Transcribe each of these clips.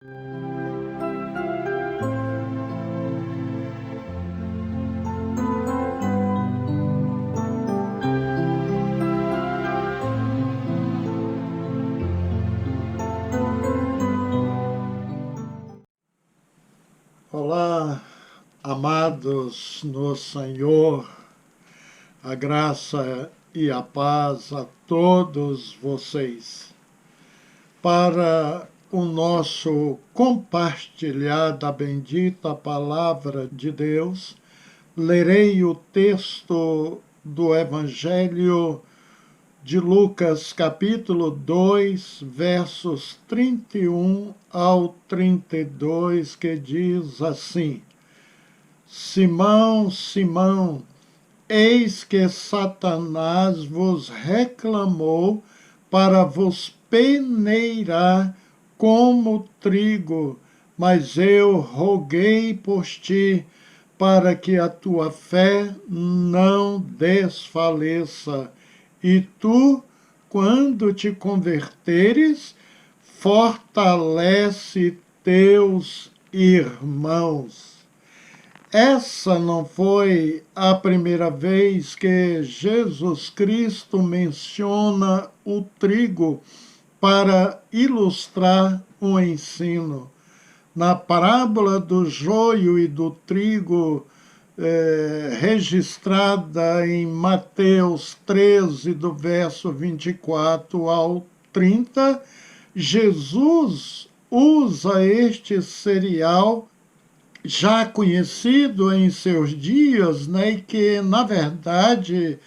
Olá, amados no Senhor, a graça e a paz a todos vocês. Para o nosso compartilhar da bendita palavra de Deus, lerei o texto do Evangelho de Lucas, capítulo 2, versos 31 ao 32, que diz assim: Simão, Simão, eis que Satanás vos reclamou para vos peneirar como trigo, mas eu roguei por ti, para que a tua fé não desfaleça. E tu, quando te converteres, fortalece teus irmãos. Essa não foi a primeira vez que Jesus Cristo menciona o trigo para ilustrar o ensino. Na parábola do joio e do trigo, registrada em Mateus 13, do verso 24 ao 30, Jesus usa este cereal já conhecido em seus dias, né, e que, na verdade,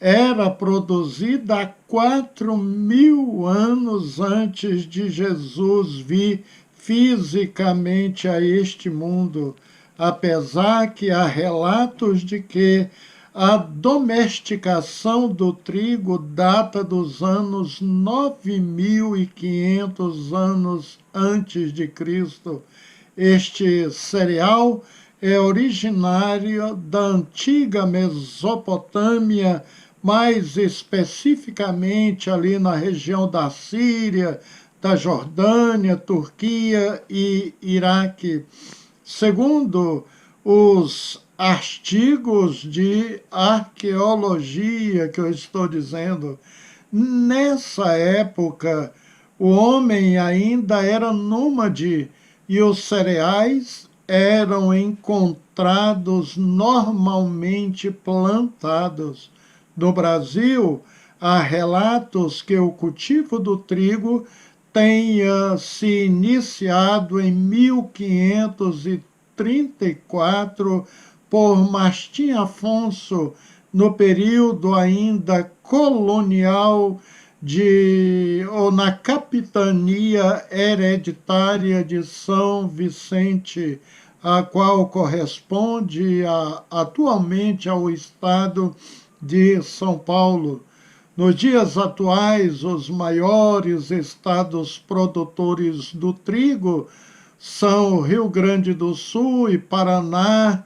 era produzida há 4.000 anos antes de Jesus vir fisicamente a este mundo, apesar que há relatos de que a domesticação do trigo data dos anos 9.500 anos antes de Cristo. Este cereal é originário da antiga Mesopotâmia, mais especificamente ali na região da Síria, da Jordânia, Turquia e Iraque. Segundo os artigos de arqueologia que eu estou dizendo, nessa época o homem ainda era nômade e os cereais eram encontrados normalmente plantados. No Brasil, há relatos que o cultivo do trigo tenha se iniciado em 1534 por Martim Afonso, no período ainda colonial ou na capitania hereditária de São Vicente, a qual corresponde atualmente ao estado de São Paulo. Nos dias atuais, os maiores estados produtores do trigo são o Rio Grande do Sul e Paraná,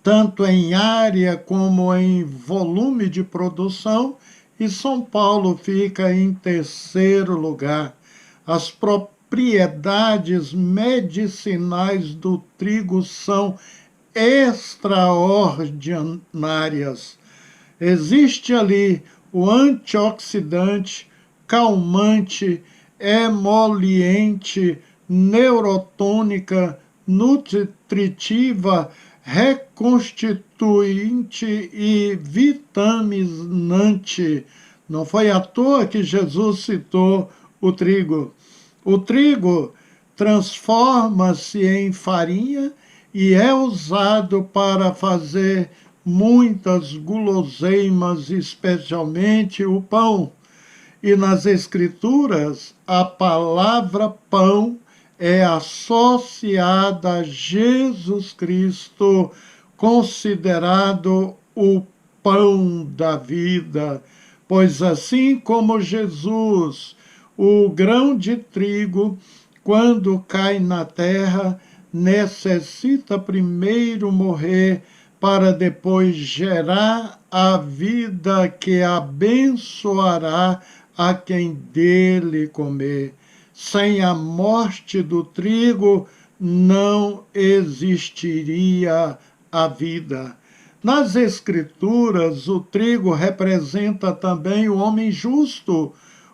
tanto em área como em volume de produção, e São Paulo fica em terceiro lugar. As propriedades medicinais do trigo são extraordinárias. Existe ali o antioxidante, calmante, emoliente, neurotônica, nutritiva, reconstituinte e vitaminante. Não foi à toa que Jesus citou o trigo. O trigo transforma-se em farinha e é usado para fazer muitas guloseimas, especialmente o pão. E nas Escrituras, a palavra pão é associada a Jesus Cristo, considerado o pão da vida. Pois assim como Jesus, o grão de trigo, quando cai na terra, necessita primeiro morrer para depois gerar a vida que abençoará a quem dele comer. Sem a morte do trigo, não existiria a vida. Nas Escrituras, o trigo representa também o homem justo,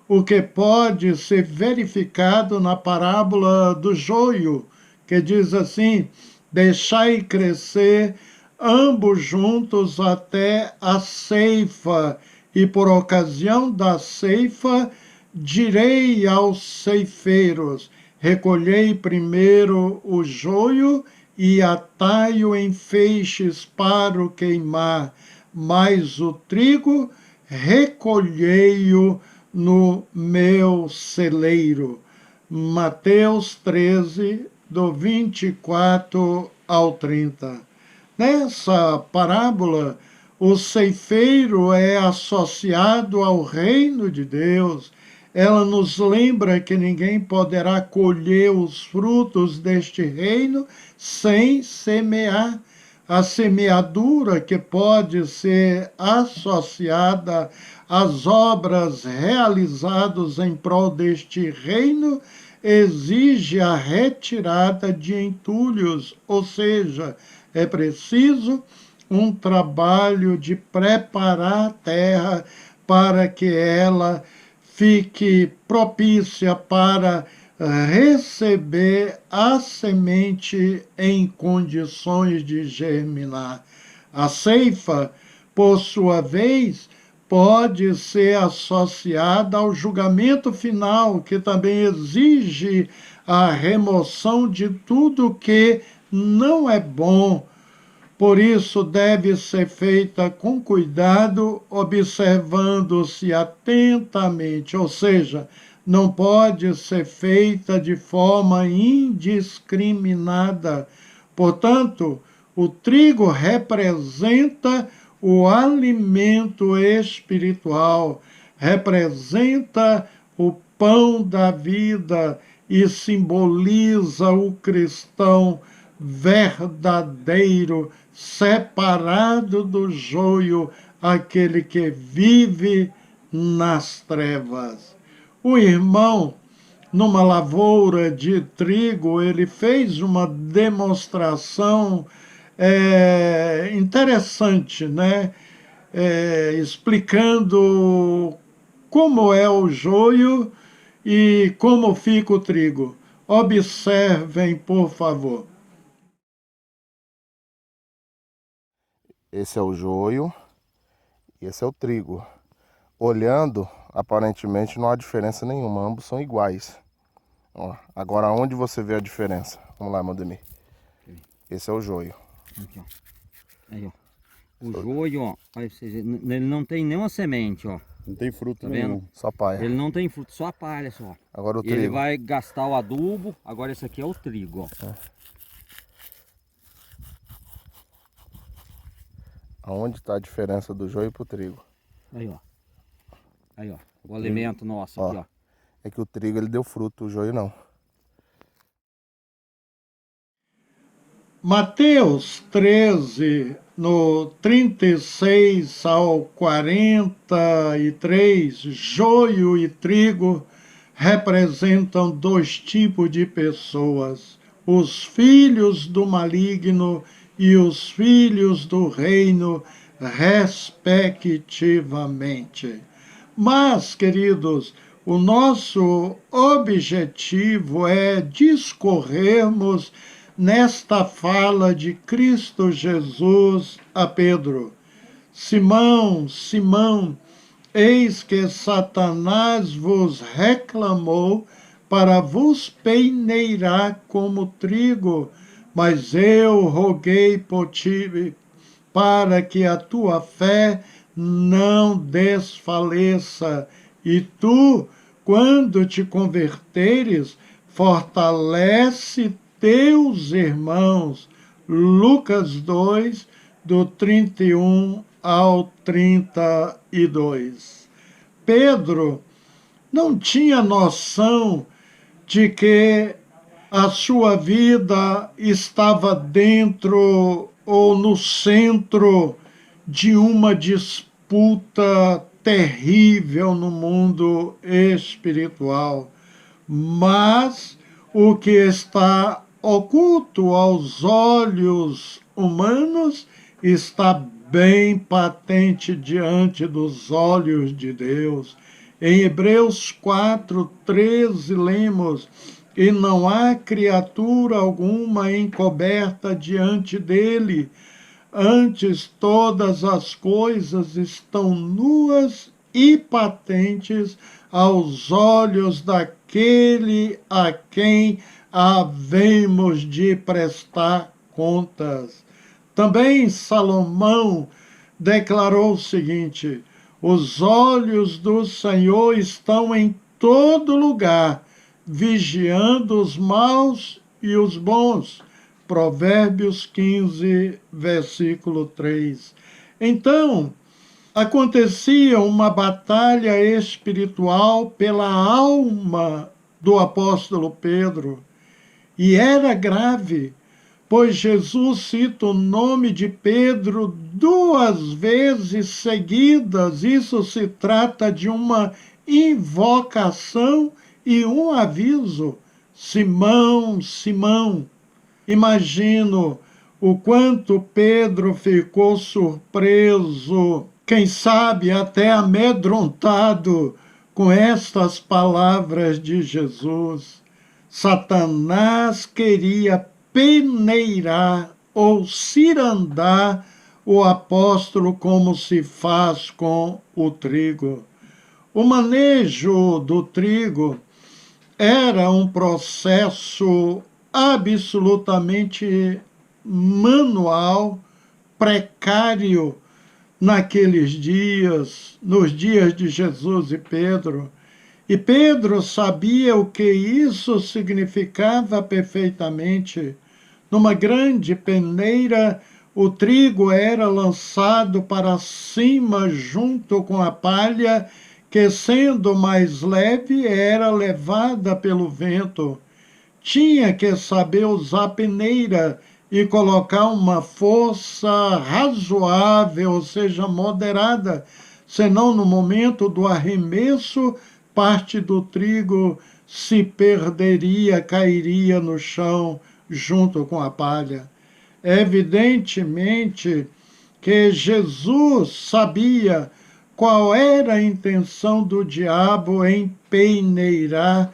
o que pode ser verificado na parábola do joio, que diz assim: deixai crescer ambos juntos até a ceifa, e por ocasião da ceifa direi aos ceifeiros: recolhei primeiro o joio e atai-o em feixes para o queimar, mas o trigo recolhei-o no meu celeiro. Mateus 13, do 24 ao 30. Nessa parábola, o ceifeiro é associado ao reino de Deus. Ela nos lembra que ninguém poderá colher os frutos deste reino sem semear. A semeadura, que pode ser associada às obras realizadas em prol deste reino, exige a retirada de entulhos, ou seja, é preciso um trabalho de preparar a terra para que ela fique propícia para receber a semente em condições de germinar. A ceifa, por sua vez, pode ser associada ao julgamento final, que também exige a remoção de tudo que não é bom. Por isso, deve ser feita com cuidado, observando-se atentamente, ou seja, não pode ser feita de forma indiscriminada. Portanto, o trigo representa o alimento espiritual, representa o pão da vida e simboliza o cristão verdadeiro, separado do joio, aquele que vive nas trevas. O irmão, numa lavoura de trigo, ele fez uma demonstração interessante, né? Explicando como é o joio e como fica o trigo. Observem, por favor. Esse é o joio e esse é o trigo. Olhando, aparentemente não há diferença nenhuma, ambos são iguais. Ó, agora onde você vê a diferença? Vamos lá, Mandemir. Esse é o joio. Aqui, ó. Aí, ó. O joio, ó, olha, ele não tem nenhuma semente, ó. Não tem fruto Tá nenhum, vendo? só palha. Ele não tem fruto, só a palha só. Agora o Ele trigo. vai gastar o adubo, agora esse aqui é o trigo, ó. Aonde está a diferença do joio pro trigo? Aí, ó. Aí, ó. O alimento nosso aqui, ó. É que o trigo ele deu fruto, o joio não. Mateus 13, no 36 ao 43, joio e trigo representam dois tipos de pessoas: os filhos do maligno e os filhos do reino, respectivamente. Mas, queridos, o nosso objetivo é discorrermos nesta fala de Cristo Jesus a Pedro: Simão, Simão, eis que Satanás vos reclamou para vos peneirar como trigo, mas eu roguei por ti, para que a tua fé não desfaleça, e tu, quando te converteres, fortalece teus irmãos. Lucas 2, do 31 ao 32. Pedro não tinha noção de que a sua vida estava dentro ou no centro de uma disputa terrível no mundo espiritual. Mas o que está oculto aos olhos humanos está bem patente diante dos olhos de Deus. Em Hebreus 4:13 lemos: e não há criatura alguma encoberta diante dele, antes todas as coisas estão nuas e patentes aos olhos daquele a quem havemos de prestar contas. Também Salomão declarou o seguinte: os olhos do Senhor estão em todo lugar, vigiando os maus e os bons. Provérbios 15, versículo 3. Então, acontecia uma batalha espiritual pela alma do apóstolo Pedro, e era grave, pois Jesus cita o nome de Pedro 2 vezes seguidas. Isso se trata de uma invocação e um aviso: Simão, Simão. Imagino o quanto Pedro ficou surpreso, quem sabe até amedrontado, com estas palavras de Jesus. Satanás queria peneirar ou cirandar o apóstolo como se faz com o trigo. O manejo do trigo era um processo absolutamente manual, precário naqueles dias, nos dias de Jesus e Pedro. E Pedro sabia o que isso significava perfeitamente. Numa grande peneira, o trigo era lançado para cima junto com a palha, que, sendo mais leve, era levada pelo vento. Tinha que saber usar a peneira e colocar uma força razoável, ou seja, moderada, senão no momento do arremesso, parte do trigo se perderia, cairia no chão junto com a palha. Evidentemente que Jesus sabia qual era a intenção do diabo em peneirar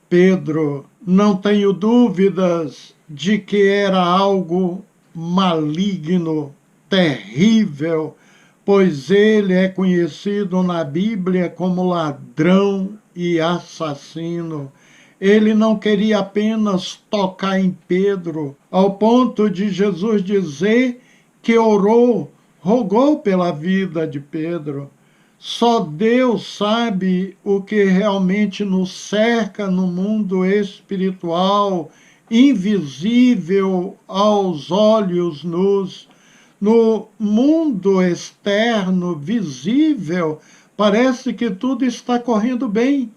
Pedro. Não tenho dúvidas de que era algo maligno, terrível, pois ele é conhecido na Bíblia como ladrão e assassino. Ele não queria apenas tocar em Pedro, ao ponto de Jesus dizer que orou, rogou pela vida de Pedro. Só Deus sabe o que realmente nos cerca no mundo espiritual, invisível aos olhos nus. No mundo externo, visível, parece que tudo está correndo bem.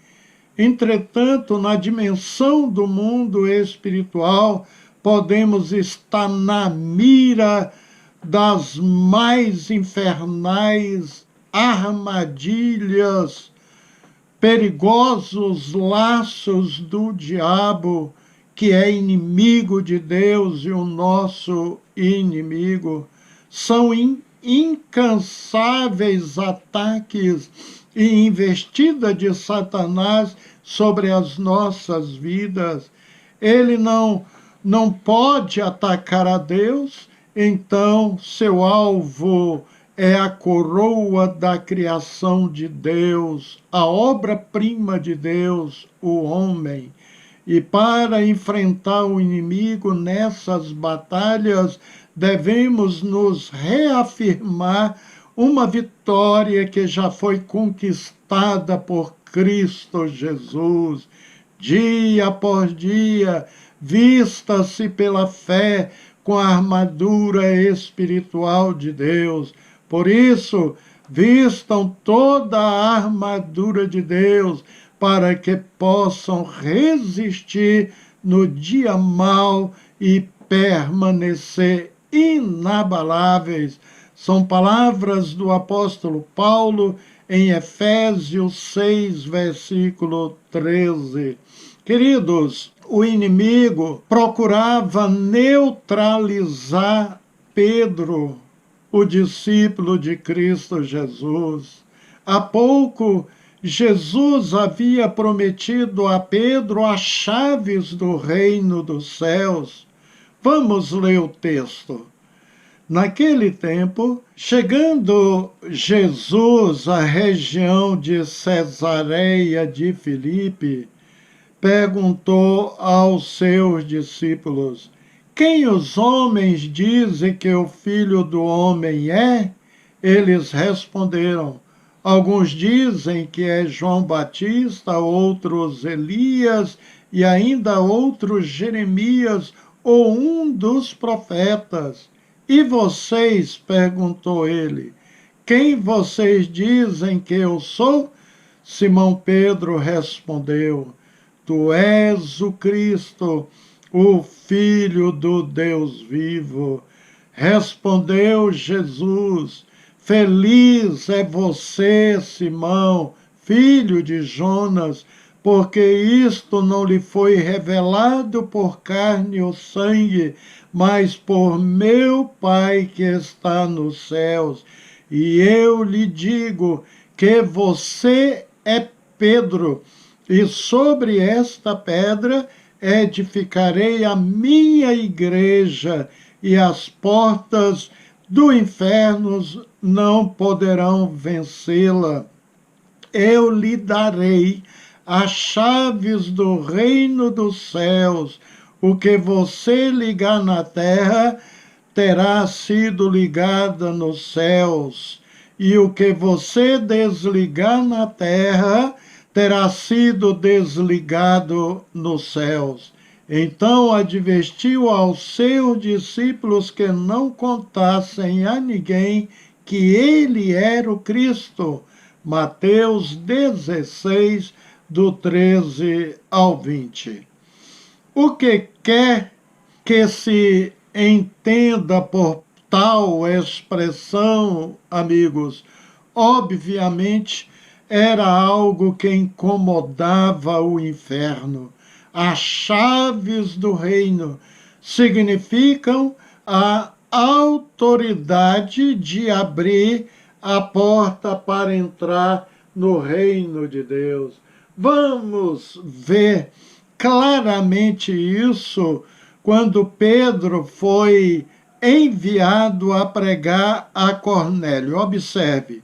Entretanto, na dimensão do mundo espiritual, podemos estar na mira das mais infernais armadilhas, perigosos laços do diabo, que é inimigo de Deus e o nosso inimigo. São incansáveis ataques e investida de Satanás sobre as nossas vidas. Ele não pode atacar a Deus, então seu alvo é a coroa da criação de Deus, a obra-prima de Deus, o homem. E para enfrentar o inimigo nessas batalhas, devemos nos reafirmar uma vitória que já foi conquistada por Cristo Jesus. Dia após dia, vista-se pela fé com a armadura espiritual de Deus. Por isso, vistam toda a armadura de Deus, para que possam resistir no dia mau e permanecer inabaláveis. São palavras do apóstolo Paulo em Efésios 6, versículo 13. Queridos, o inimigo procurava neutralizar Pedro, o discípulo de Cristo Jesus. Há pouco, Jesus havia prometido a Pedro as chaves do reino dos céus. Vamos ler o texto. Naquele tempo, chegando Jesus à região de Cesareia de Filipe, perguntou aos seus discípulos: quem os homens dizem que o Filho do Homem é? Eles responderam: alguns dizem que é João Batista, outros Elias e ainda outros Jeremias ou um dos profetas. E vocês? Perguntou ele. Quem vocês dizem que eu sou? Simão Pedro respondeu: tu és o Cristo, o Filho do Deus vivo. Respondeu Jesus: feliz é você, Simão, filho de Jonas, porque isto não lhe foi revelado por carne ou sangue, mas por meu Pai que está nos céus. E eu lhe digo que você é Pedro, e sobre esta pedra edificarei a minha igreja, e as portas do inferno não poderão vencê-la. Eu lhe darei as chaves do reino dos céus. O que você ligar na terra terá sido ligado nos céus, e o que você desligar na terra terá sido desligado nos céus. Então advertiu aos seus discípulos que não contassem a ninguém que ele era o Cristo. Mateus 16, do 13 ao 20. O que quer que se entenda por tal expressão, amigos, obviamente era algo que incomodava o inferno. As chaves do reino significam a autoridade de abrir a porta para entrar no reino de Deus. Vamos ver claramente isso quando Pedro foi enviado a pregar a Cornélio. Observe: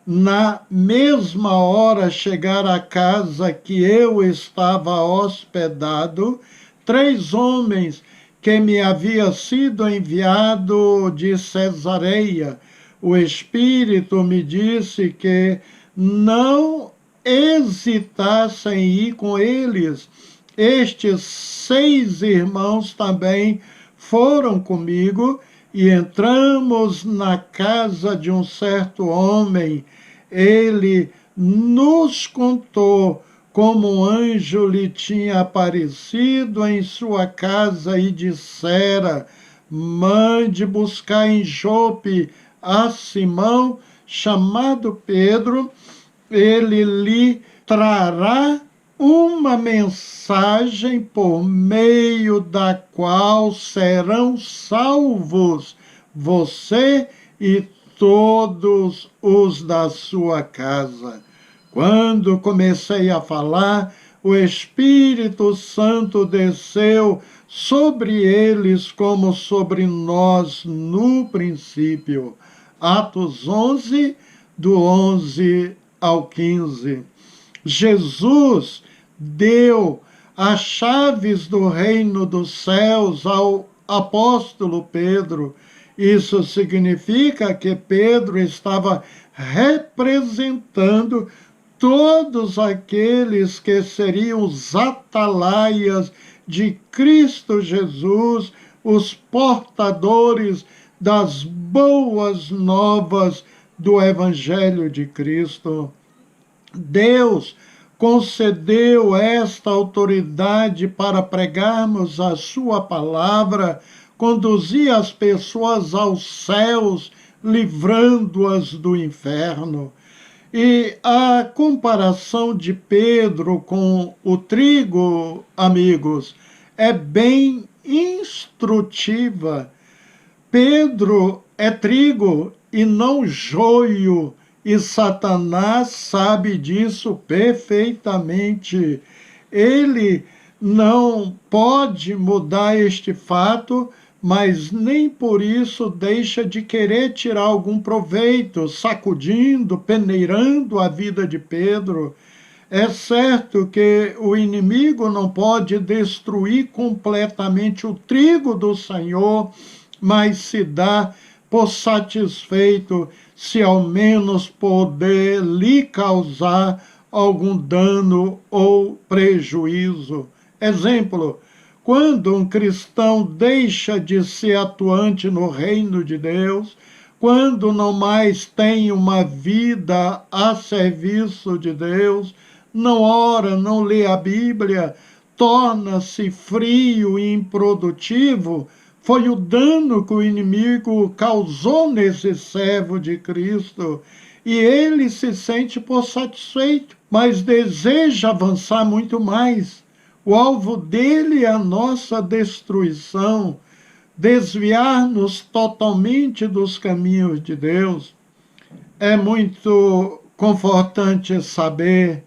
na mesma hora chegar à casa que eu estava hospedado, 3 homens que me havia sido enviado de Cesareia. O Espírito me disse que não hesitasse em ir com eles. Estes 6 irmãos também foram comigo, e entramos na casa de um certo homem. Ele nos contou como um anjo lhe tinha aparecido em sua casa e dissera: mande buscar em Jope a Simão, chamado Pedro, ele lhe trará uma mensagem por meio da qual serão salvos você e todos os da sua casa. Quando comecei a falar, o Espírito Santo desceu sobre eles como sobre nós no princípio. Atos 11, do 11 ao 15. Jesus deu as chaves do reino dos céus ao apóstolo Pedro. Isso significa que Pedro estava representando todos aqueles que seriam os atalaias de Cristo Jesus, os portadores das boas novas do Evangelho de Cristo. Deus concedeu esta autoridade para pregarmos a sua palavra, conduzir as pessoas aos céus, livrando-as do inferno. E a comparação de Pedro com o trigo, amigos, é bem instrutiva. Pedro é trigo e não joio, e Satanás sabe disso perfeitamente. Ele não pode mudar este fato, mas nem por isso deixa de querer tirar algum proveito, sacudindo, peneirando a vida de Pedro. É certo que o inimigo não pode destruir completamente o trigo do Senhor, mas se dá por satisfeito se ao menos poder lhe causar algum dano ou prejuízo. Exemplo, quando um cristão deixa de ser atuante no reino de Deus, quando não mais tem uma vida a serviço de Deus, não ora, não lê a Bíblia, torna-se frio e improdutivo, foi o dano que o inimigo causou nesse servo de Cristo. E ele se sente por satisfeito, mas deseja avançar muito mais. O alvo dele é a nossa destruição, desviar-nos totalmente dos caminhos de Deus. É muito confortante saber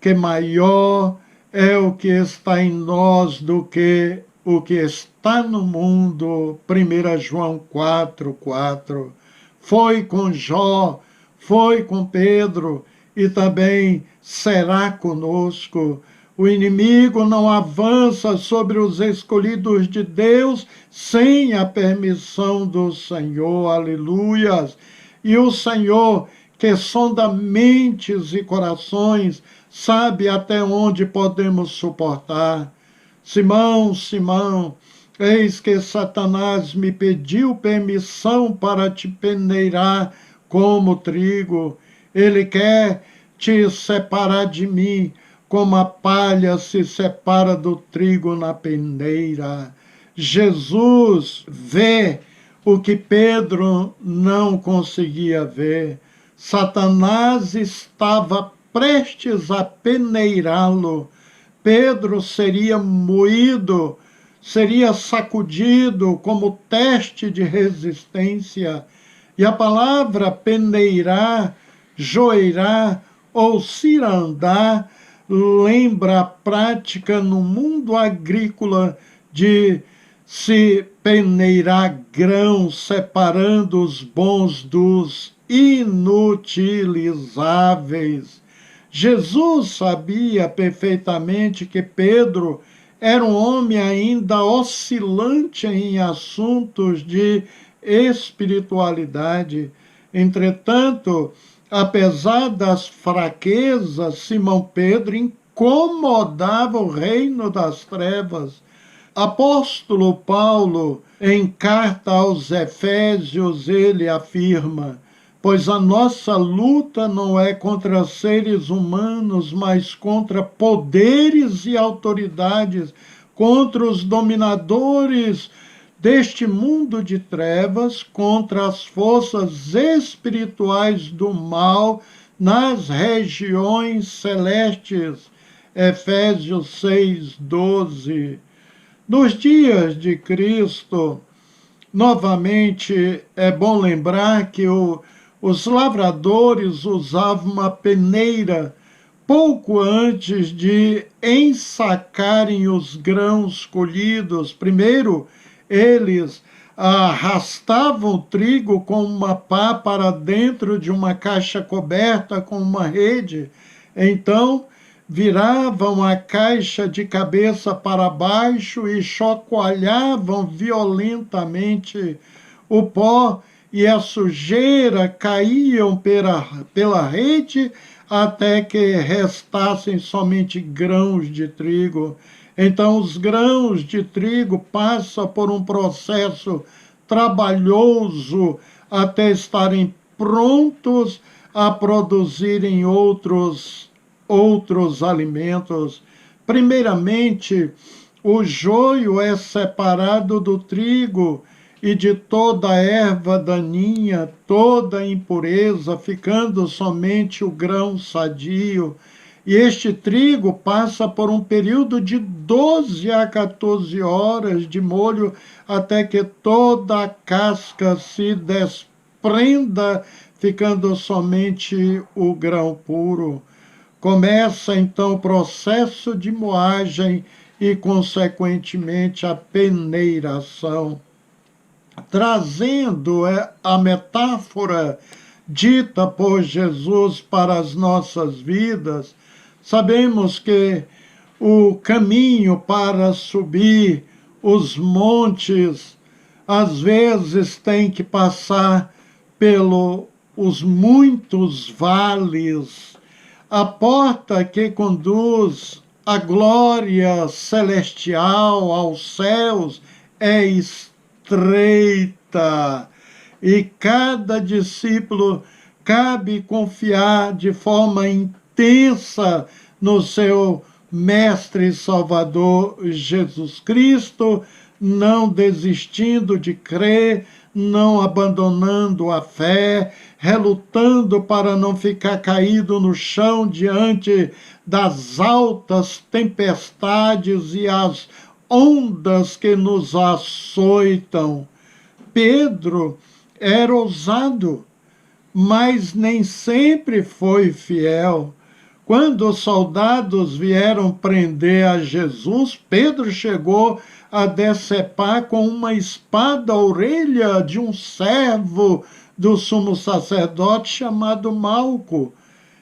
que maior é o que está em nós do que o que está no mundo. 1 João 4:4. Foi com Jó, foi com Pedro e também será conosco. O inimigo não avança sobre os escolhidos de Deus sem a permissão do Senhor. Aleluias! E o Senhor, que sonda mentes e corações, sabe até onde podemos suportar. Simão, Simão, eis que Satanás me pediu permissão para te peneirar como trigo. Ele quer te separar de mim, como a palha se separa do trigo na peneira. Jesus vê o que Pedro não conseguia ver. Satanás estava prestes a peneirá-lo. Pedro seria moído, seria sacudido como teste de resistência. E a palavra peneirar, joeirar ou cirandar lembra a prática no mundo agrícola de se peneirar grãos, separando os bons dos inutilizáveis. Jesus sabia perfeitamente que Pedro era um homem ainda oscilante em assuntos de espiritualidade. Entretanto, apesar das fraquezas, Simão Pedro incomodava o reino das trevas. Apóstolo Paulo, em carta aos Efésios, ele afirma: pois a nossa luta não é contra seres humanos, mas contra poderes e autoridades, contra os dominadores deste mundo de trevas, contra as forças espirituais do mal nas regiões celestes. Efésios 6:12. Nos dias de Cristo, novamente é bom lembrar que os lavradores usavam uma peneira pouco antes de ensacarem os grãos colhidos. Primeiro, eles arrastavam o trigo com uma pá para dentro de uma caixa coberta com uma rede. Então, viravam a caixa de cabeça para baixo e chacoalhavam violentamente. O pó e a sujeira caíam pela rede até que restassem somente grãos de trigo. Então, os grãos de trigo passam por um processo trabalhoso até estarem prontos a produzirem outros alimentos. Primeiramente, o joio é separado do trigo e de toda a erva daninha, toda a impureza, ficando somente o grão sadio. E este trigo passa por um período de 12 a 14 horas de molho, até que toda a casca se desprenda, ficando somente o grão puro. Começa então o processo de moagem e, consequentemente, a peneiração. Trazendo a metáfora dita por Jesus para as nossas vidas, sabemos que o caminho para subir os montes às vezes tem que passar pelos muitos vales. A porta que conduz à glória celestial, aos céus, é estreita, e cada discípulo cabe confiar de forma intensa no seu Mestre e Salvador Jesus Cristo, não desistindo de crer, não abandonando a fé, relutando para não ficar caído no chão diante das altas tempestades e as ondas que nos açoitam. Pedro era ousado, mas nem sempre foi fiel. Quando os soldados vieram prender a Jesus, Pedro chegou a decepar com uma espada a orelha de um servo do sumo sacerdote chamado Malco.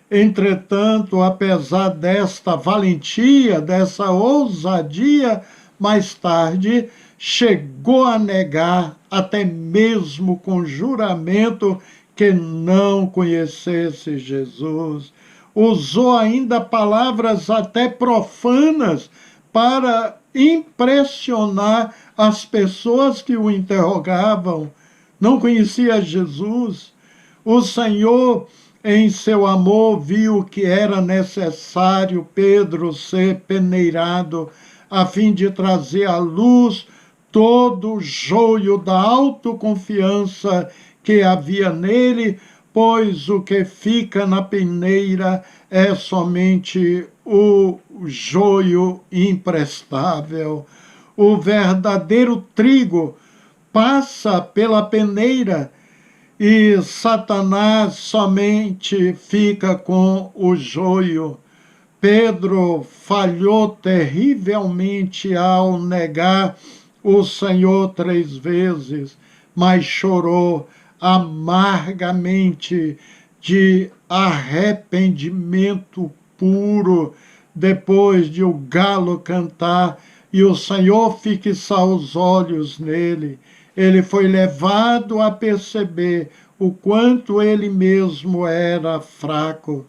Entretanto, apesar desta valentia, dessa ousadia, mais tarde chegou a negar, até mesmo com juramento, que não conhecesse Jesus. Usou ainda palavras até profanas para impressionar as pessoas que o interrogavam. Não conhecia Jesus. O Senhor, em seu amor, viu que era necessário Pedro ser peneirado, a fim de trazer à luz todo o joio da autoconfiança que havia nele, pois o que fica na peneira é somente o joio imprestável. O verdadeiro trigo passa pela peneira e Satanás somente fica com o joio. Pedro falhou terrivelmente ao negar o Senhor 3 vezes, mas chorou amargamente de arrependimento puro, depois de o galo cantar e o Senhor fixar os olhos nele. Ele foi levado a perceber o quanto ele mesmo era fraco.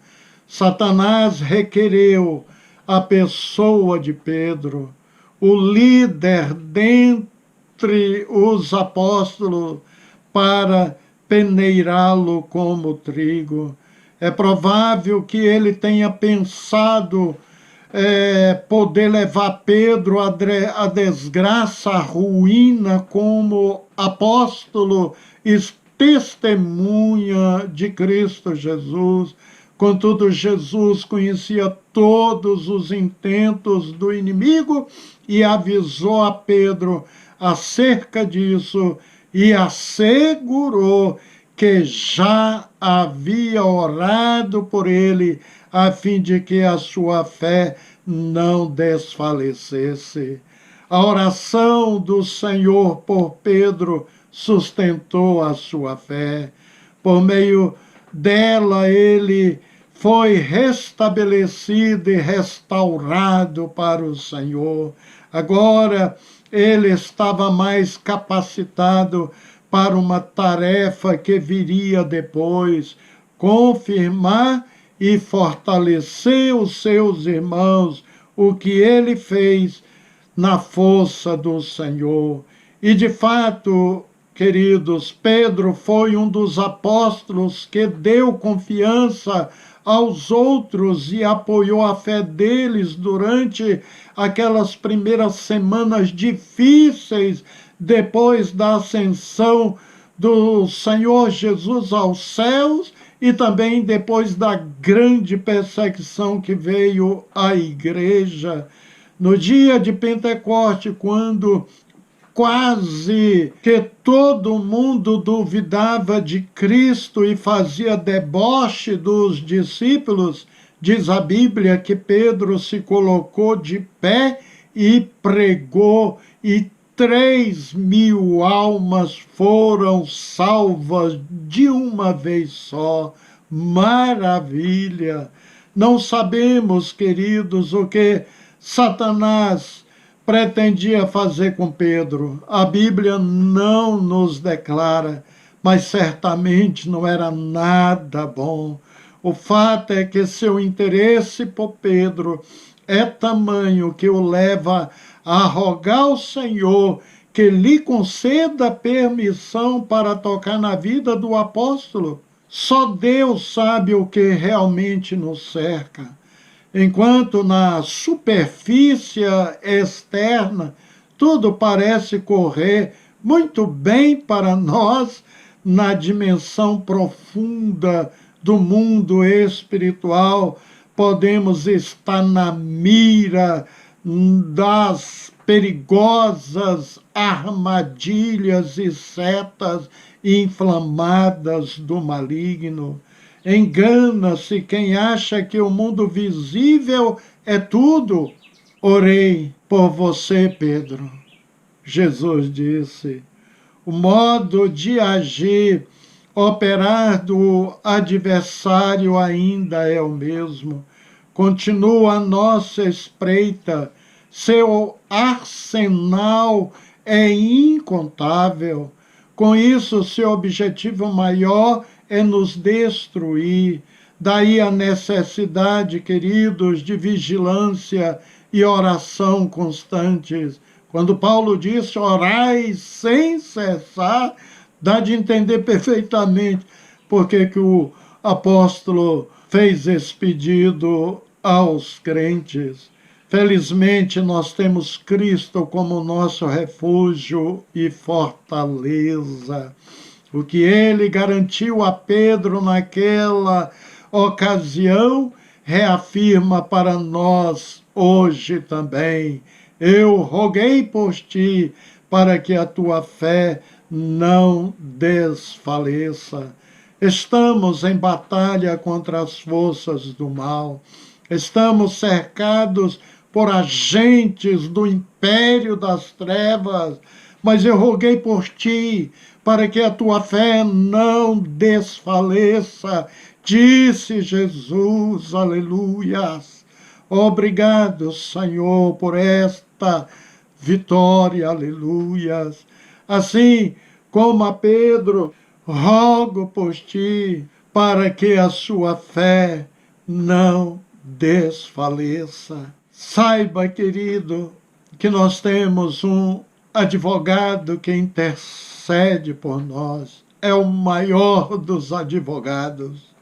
Satanás requereu a pessoa de Pedro, o líder dentre os apóstolos, para peneirá-lo como trigo. É provável que ele tenha pensado poder levar Pedro à desgraça, à ruína, como apóstolo e testemunha de Cristo Jesus. Contudo, Jesus conhecia todos os intentos do inimigo e avisou a Pedro acerca disso e assegurou que já havia orado por ele, a fim de que a sua fé não desfalecesse. A oração do Senhor por Pedro sustentou a sua fé. Por meio dela, ele foi restabelecido e restaurado para o Senhor. Agora, ele estava mais capacitado para uma tarefa que viria depois: confirmar e fortalecer os seus irmãos, o que ele fez na força do Senhor. E, de fato, queridos, Pedro foi um dos apóstolos que deu confiança aos outros e apoiou a fé deles durante aquelas primeiras semanas difíceis depois da ascensão do Senhor Jesus aos céus e também depois da grande perseguição que veio à igreja. No dia de Pentecoste, quando quase que todo mundo duvidava de Cristo e fazia deboche dos discípulos, diz a Bíblia que Pedro se colocou de pé e pregou, e 3.000 almas foram salvas de uma vez só. Maravilha! Não sabemos, queridos, o que Satanás pretendia fazer com Pedro. A Bíblia não nos declara, mas certamente não era nada bom. O fato é que seu interesse por Pedro é tamanho que o leva a rogar ao Senhor que lhe conceda permissão para tocar na vida do apóstolo. Só Deus sabe o que realmente nos cerca. Enquanto na superfície externa tudo parece correr muito bem para nós, na dimensão profunda do mundo espiritual, podemos estar na mira das perigosas armadilhas e setas inflamadas do maligno. Engana-se quem acha que o mundo visível é tudo. Orei por você, Pedro. Jesus disse: o modo de agir, operar do adversário ainda é o mesmo. Continua a nossa espreita, seu arsenal é incontável. Com isso, seu objetivo maior é nos destruir. Daí a necessidade, queridos, de vigilância e oração constantes. Quando Paulo disse orai sem cessar, dá de entender perfeitamente porque que o apóstolo fez esse pedido aos crentes. Felizmente, nós temos Cristo como nosso refúgio e fortaleza. O que ele garantiu a Pedro naquela ocasião, reafirma para nós hoje também. Eu roguei por ti, para que a tua fé não desfaleça. Estamos em batalha contra as forças do mal. Estamos cercados por agentes do império das trevas, mas eu roguei por ti, para que a tua fé não desfaleça, disse Jesus, aleluias. Obrigado, Senhor, por esta vitória, aleluias. Assim como a Pedro, rogo por ti, para que a sua fé não desfaleça. Saiba, querido, que nós temos um advogado que intercede por nós, é o maior dos advogados.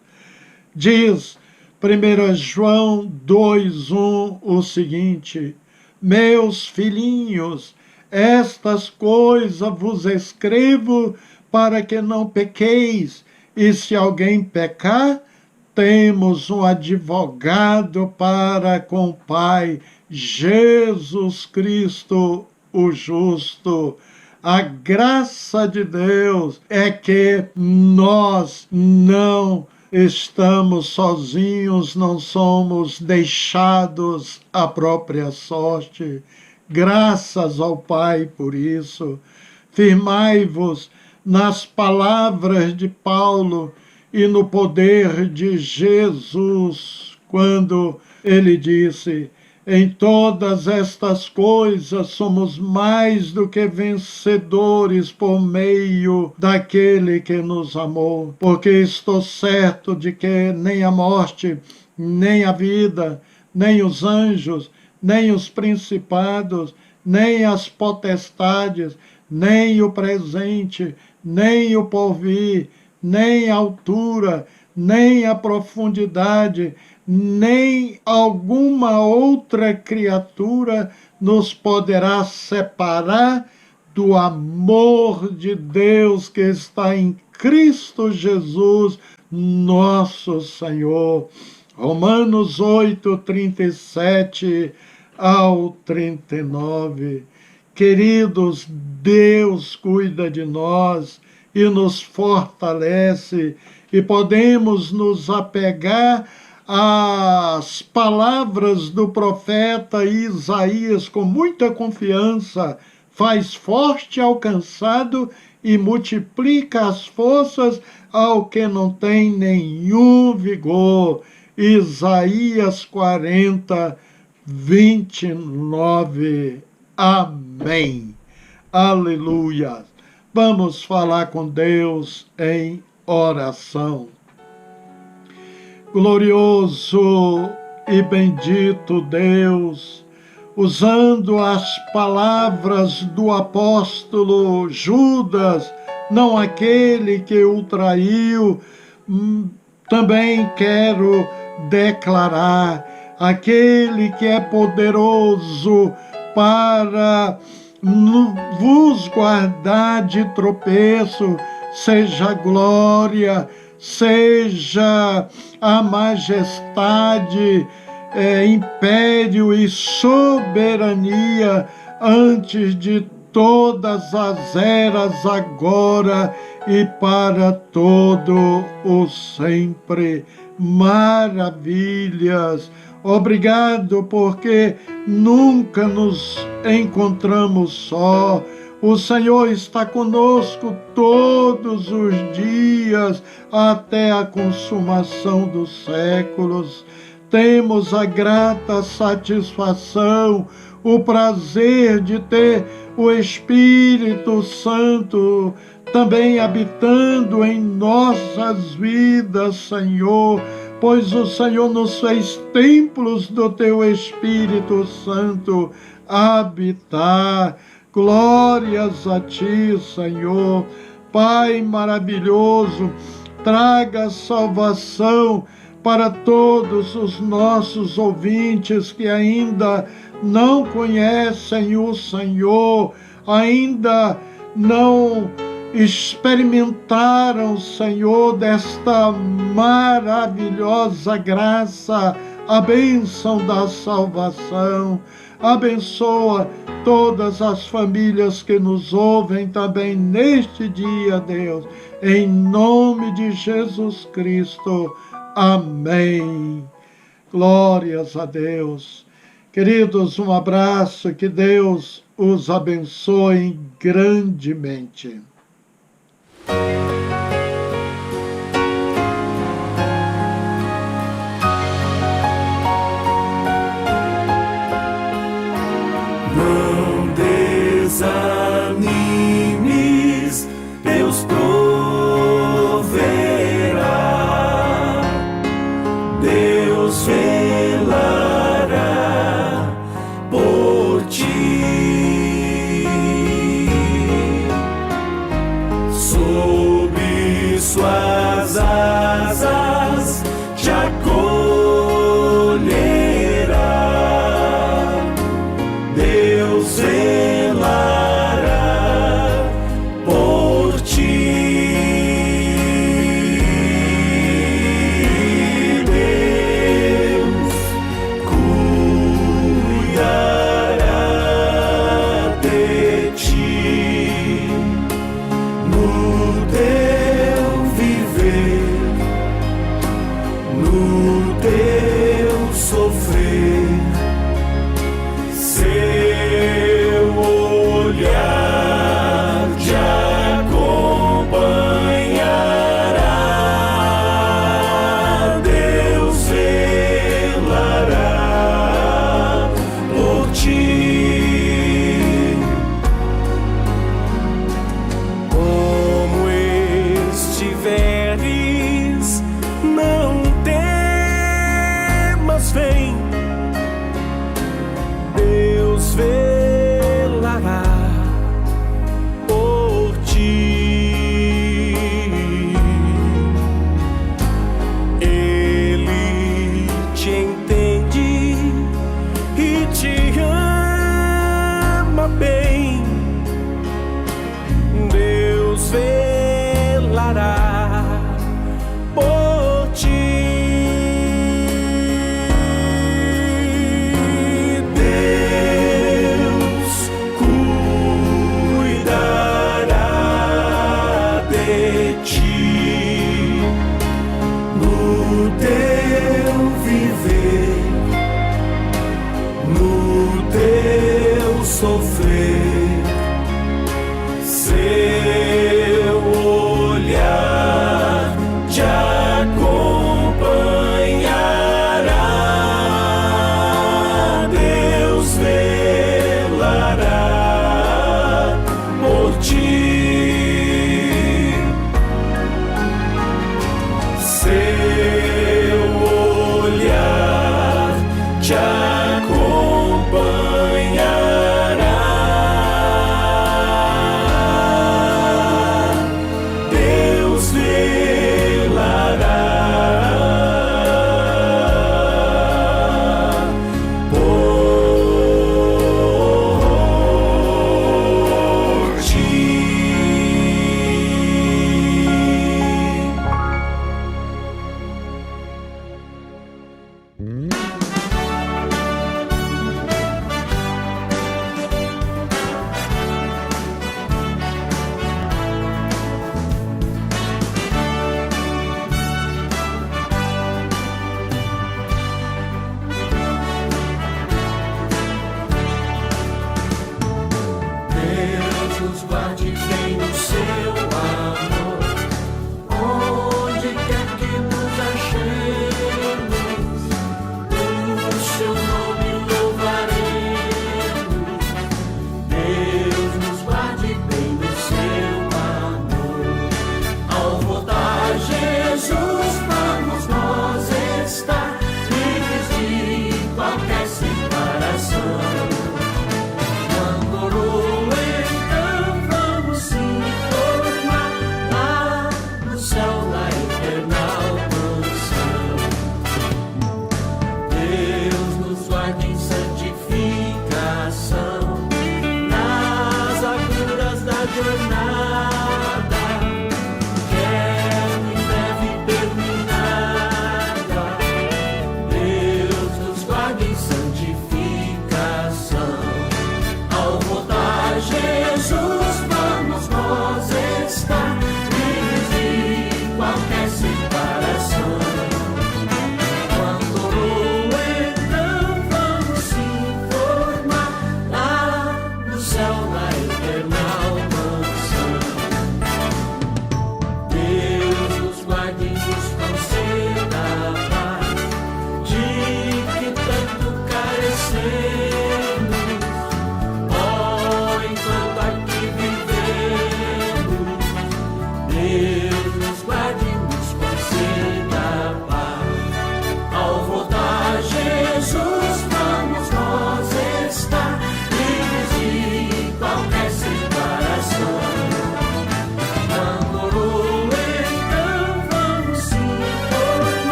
Diz 1 João 2,1 o seguinte: meus filhinhos, estas coisas vos escrevo para que não pequeis, e se alguém pecar, temos um advogado para com o Pai, Jesus Cristo, o justo. A graça de Deus é que nós não estamos sozinhos, não somos deixados à própria sorte. Graças ao Pai por isso. Firmai-vos nas palavras de Paulo e no poder de Jesus, quando ele disse: em todas estas coisas somos mais do que vencedores por meio daquele que nos amou, porque estou certo de que nem a morte, nem a vida, nem os anjos, nem os principados, nem as potestades, nem o presente, nem o porvir, nem a altura, nem a profundidade, nem alguma outra criatura nos poderá separar do amor de Deus que está em Cristo Jesus, nosso Senhor. Romanos 8, 37 ao 39. Queridos, Deus cuida de nós e nos fortalece, e podemos nos apegar às palavras do profeta Isaías com muita confiança. Faz forte ao cansado e multiplica as forças ao que não tem nenhum vigor. Isaías 40, 29. Amém. Aleluia. Vamos falar com Deus em oração. Glorioso e bendito Deus, usando as palavras do apóstolo Judas, não aquele que o traiu, também quero declarar: aquele que é poderoso para vos guardar de tropeço, seja glória, seja a majestade, império e soberania antes de todas as eras, agora e para todo o sempre. Maravilhas. Obrigado porque nunca nos encontramos só. O Senhor está conosco todos os dias até a consumação dos séculos. Temos a grata satisfação, o prazer de ter o Espírito Santo também habitando em nossas vidas, Senhor, pois o Senhor nos fez templos do Teu Espírito Santo habitar. Glórias a Ti, Senhor. Pai maravilhoso, traga salvação para todos os nossos ouvintes que ainda não conhecem o Senhor, ainda não experimentaram, Senhor, desta maravilhosa graça, a bênção da salvação. Abençoa todas as famílias que nos ouvem também neste dia, Deus, em nome de Jesus Cristo. Amém. Glórias a Deus. Queridos, um abraço, que Deus os abençoe grandemente. Não desanimes, Deus proverá, Deus velará por ti. Sob jornada.